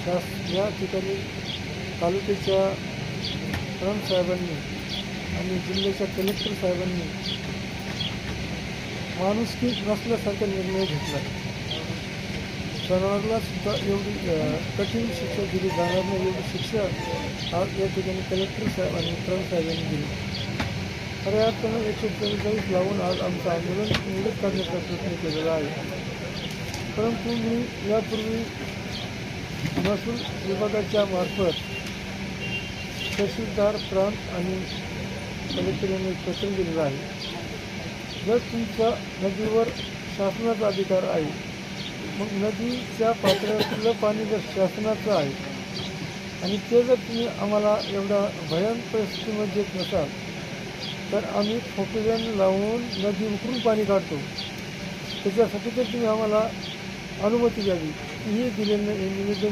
या ठिकाणी तालुक्याच्या साहेबांनी आणि जिल्ह्याच्या कलेक्टर साहेबांनी माणुसकी नसल्यासारखा निर्णय घेतला. जनावराला सुद्धा एवढी कठीण शिक्षा दिली जाणार नाही एवढी शिक्षा आज या ठिकाणी कलेक्टर साहेब आणि साहेबांनी दिली. खऱ्या अर्थानं 144 लावून आज आमचं आंदोलन निवडून काढण्याचा प्रयत्न केलेला आहे. परंतु मी यापूर्वी महसूल विभागाच्या मार्फत तहसीलदार प्रांत आणि कलेक्टर यांनी पत्र दिलेलं आहे. जर तुमचा नदीवर शासनाचा अधिकार आहे, मग नदीच्या पात्रातलं पाणी जर शासनाचं आहे आणि ते जर तुम्ही आम्हाला एवढा भयानक परिस्थितीमध्ये देत नसाल तर आम्ही फोकजन लावून नदी उकरून पाणी काढतो. त्याच्यासाठी तर तुम्ही आम्हाला अनुमती द्यावी, ही दिलेलं निवेदन